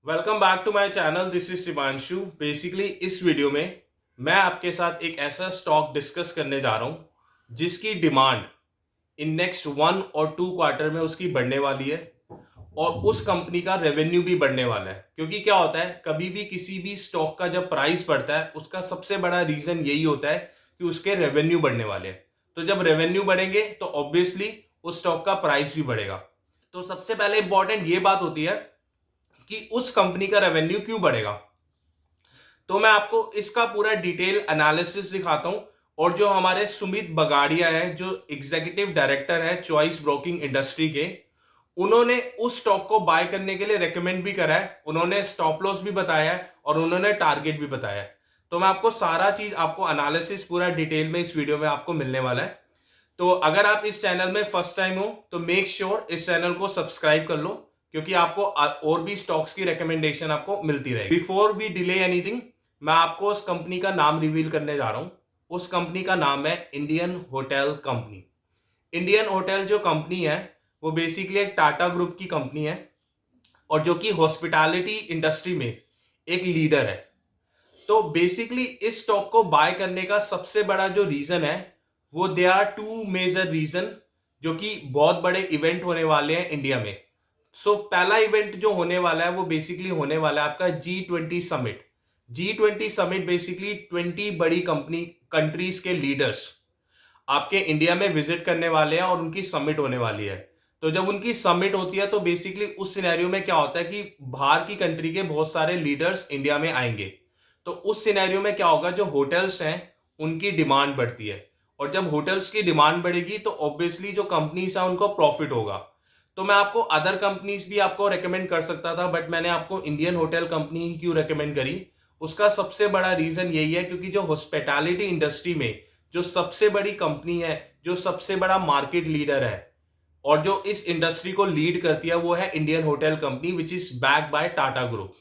Welcome back to my channel. This is Shivanshu. Basically इस video में मैं आपके साथ एक ऐसा स्टॉक डिस्कस करने जा रहा हूं जिसकी डिमांड इन नेक्स्ट 1 और 2 क्वार्टर में उसकी बढ़ने वाली है और उस कंपनी का रेवेन्यू भी बढ़ने वाला है। क्योंकि क्या होता है, कभी भी किसी भी स्टॉक का जब प्राइस बढ़ता है उसका सबसे बड़ा रीजन यही होता है कि उसके रेवेन्यू बढ़ने वाले हैं। तो जब रेवेन्यू बढ़ेंगे तो ऑब्वियसली उस स्टॉक का प्राइस भी बढ़ेगा। तो सबसे पहले इंपॉर्टेंट ये बात होती है कि उस कंपनी का रेवेन्यू क्यों बढ़ेगा। तो मैं आपको इसका पूरा डिटेल एनालिसिस दिखाता हूं। और जो हमारे सुमित बगाड़िया है, जो एग्जीक्यूटिव डायरेक्टर है चॉइस ब्रोकिंग इंडस्ट्री के, उन्होंने उस स्टॉक को बाय करने के लिए रेकमेंड भी करा है। उन्होंने स्टॉप लॉस भी बताया है और उन्होंने टारगेट भी बताया है। तो मैं आपको सारा चीज, आपको एनालिसिस पूरा डिटेल में इस वीडियो में आपको मिलने वाला है। तो अगर आप इस चैनल में फर्स्ट टाइम हो तो मेक श्योर इस चैनल को सब्सक्राइब कर लो, क्योंकि आपको और भी स्टॉक्स की रिकमेंडेशन आपको मिलती रहेगी। बिफोर वी डिले एनीथिंग, मैं आपको उस कंपनी का नाम रिवील करने जा रहा हूं। उस कंपनी का नाम है Indian hotel company. Indian hotel जो कंपनी है वो बेसिकली एक टाटा ग्रुप की कंपनी है और जो कि हॉस्पिटैलिटी इंडस्ट्री में एक लीडर है। तो बेसिकली इस स्टॉक को बाय करने का सबसे बड़ा जो रीजन है वो they are two major reason, जो कि बहुत बड़े इवेंट होने वाले हैं इंडिया में। पहला इवेंट जो होने वाला है वो बेसिकली होने वाला है आपका G20 summit. G20 summit basically 20 बड़ी कंपनी कंट्रीज के लीडर्स आपके इंडिया में विजिट करने वाले हैं और उनकी समिट होने वाली है। तो जब उनकी समिट होती है तो बेसिकली उस सिनेरियो में क्या होता है कि बाहर की कंट्री के बहुत सारे लीडर्स इंडिया में आएंगे। तो उस सिनेरियो में क्या होगा, जो होटल्स हैं उनकी डिमांड बढ़ती है और जब होटल्स की डिमांड बढ़ेगी तो ऑब्वियसली जो कंपनीज हैं उनको प्रॉफिट होगा। तो मैं आपको अदर कंपनीज भी आपको रेकमेंड कर सकता था, बट मैंने आपको इंडियन होटल कंपनी ही क्यों रेकमेंड करी, उसका सबसे बड़ा रीजन यही है क्योंकि जो हॉस्पिटैलिटी इंडस्ट्री में जो सबसे बड़ी कंपनी है, जो सबसे बड़ा मार्केट लीडर है और जो इस इंडस्ट्री को लीड करती है वो है Indian hotel company, which is back by Tata group.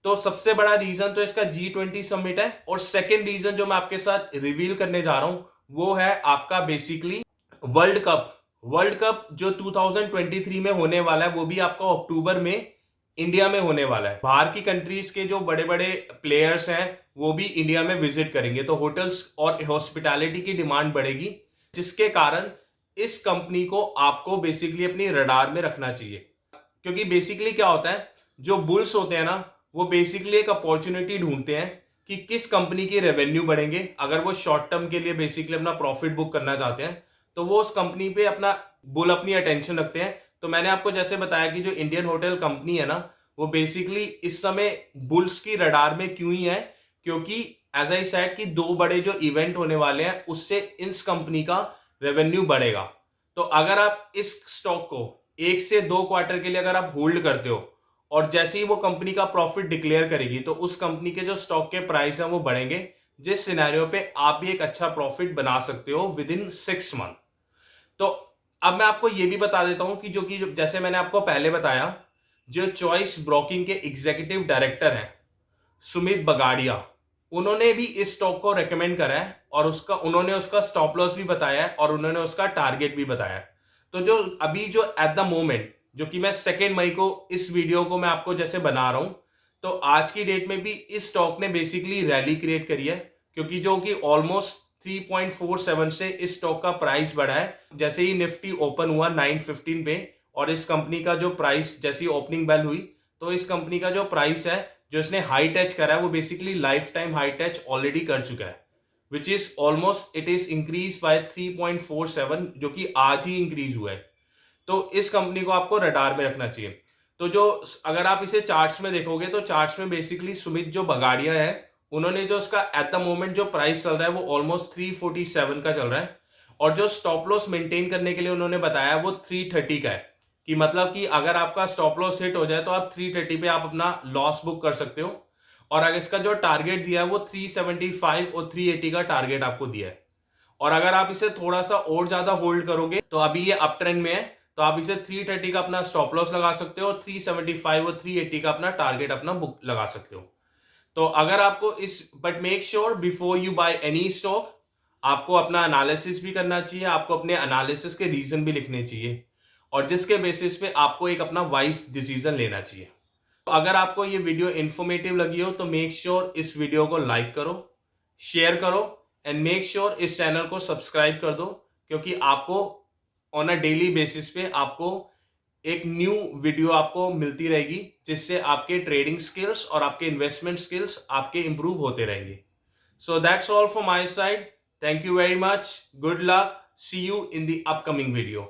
तो सबसे बड़ा रीजन तो इसका G20 समिट है। और सेकेंड रीजन जो मैं आपके साथ रिवील करने जा रहा हूं वो है आपका basically world cup. World cup जो 2023 में होने वाला है वो भी आपका अक्टूबर में इंडिया में होने वाला है। बाहर की कंट्रीज के जो बड़े बड़े प्लेयर्स हैं वो भी इंडिया में विजिट करेंगे। तो होटल्स और हॉस्पिटैलिटी की डिमांड बढ़ेगी, जिसके कारण इस कंपनी को आपको बेसिकली अपनी रडार में रखना चाहिए। क्योंकि बेसिकली क्या होता है, जो बुल्स होते हैं ना वो बेसिकली एक अपॉर्चुनिटी ढूंढते हैं कि किस कंपनी की रेवेन्यू बढ़ेंगे। अगर वो शॉर्ट टर्म के लिए बेसिकली अपना प्रॉफिट बुक करना चाहते हैं तो वो उस कंपनी पे अपना बुल अपनी अटेंशन रखते हैं। तो मैंने आपको जैसे बताया कि जो इंडियन होटल कंपनी है ना वो बेसिकली इस समय बुल्स की रडार में क्यों ही है, क्योंकि एज आई सेड कि 2 बड़े जो इवेंट होने वाले हैं उससे इस कंपनी का रेवेन्यू बढ़ेगा। तो अगर आप इस स्टॉक को 1 से 2 क्वार्टर के लिए अगर आप होल्ड करते हो और जैसे ही वो कंपनी का प्रॉफिट डिक्लेयर करेगी तो उस कंपनी के जो स्टॉक के प्राइस हैं वो बढ़ेंगे, जिस सिनेरियो पे आप भी एक अच्छा प्रॉफिट बना सकते हो विद इन 6 मंथ। तो अब मैं आपको ये भी बता देता हूं कि जैसे मैंने आपको पहले बताया, जो चॉइस ब्रोकिंग के एग्जीक्यूटिव डायरेक्टर हैं सुमित बगाड़िया, उन्होंने भी इस स्टॉक को रेकमेंड करा है और उन्होंने उसका स्टॉप लॉस भी बताया है और उन्होंने उसका टारगेट भी बताया है। तो जो अभी जो एट द मोमेंट, जो कि मैं 2 मई को इस वीडियो को मैं आपको जैसे बना रहा हूं, तो आज की डेट में भी इस स्टॉक ने बेसिकली रैली क्रिएट करी है, क्योंकि जो कि ऑलमोस्ट 3.47 से इस स्टॉक का प्राइस बढ़ा है। जैसे ही निफ्टी ओपन हुआ 915 पे और इस कंपनी का जो प्राइस जैसी ओपनिंग बेल हुई, तो इस कंपनी का जो प्राइस है जो इसने हाई टच करा है वो basically life time high touch already कर चुका है, which is almost it is increase by 3.47, जो कि आज ही इंक्रीज हुआ है। तो इस कंपनी को आपको रडार में रखना चाहिए। तो जो अगर आप इसे चार्ट्स में देखोगे तो चार्ट्स में बेसिकली सुमित जो बगाड़िया है उन्होंने जो उसका एट द मोमेंट जो प्राइस चल रहा है वो ऑलमोस्ट 347 का चल रहा है और जो स्टॉप लॉस मेंटेन करने के लिए उन्होंने बताया वो 330 का है। कि मतलब कि अगर आपका स्टॉप लॉस हिट हो जाए तो आप 330 पे आप अपना लॉस बुक कर सकते हो। और अगर इसका जो टारगेट दिया है वो 375 और 380 का टारगेट आपको दिया है। और अगर आप इसे थोड़ा सा और ज्यादा होल्ड करोगे तो अभी ये अप ट्रेंड में है, तो आप इसे 330 का अपना स्टॉप लॉस लगा सकते हो और 375 और 380 का अपना टारगेट अपना बुक लगा सकते हो। तो अगर आपको but make sure before you by any stock आपको अपना एनालिसिस भी करना चाहिए, आपको अपने एनालिसिस के रीजन भी लिखने चाहिए और जिसके बेसिस पे आपको एक अपना वाइज डिसीजन लेना चाहिए। अगर आपको ये वीडियो इंफॉर्मेटिव लगी हो तो मेक श्योर इस वीडियो को लाइक करो, शेयर करो एंड मेक श्योर इस चैनल को सब्सक्राइब कर दो, क्योंकि आपको ऑन अ डेली बेसिस पे आपको एक न्यू वीडियो आपको मिलती रहेगी, जिससे आपके ट्रेडिंग स्किल्स और आपके इन्वेस्टमेंट स्किल्स आपके इंप्रूव होते रहेंगे. So that's all from my side. Thank you very much. Good luck. See you in the upcoming video.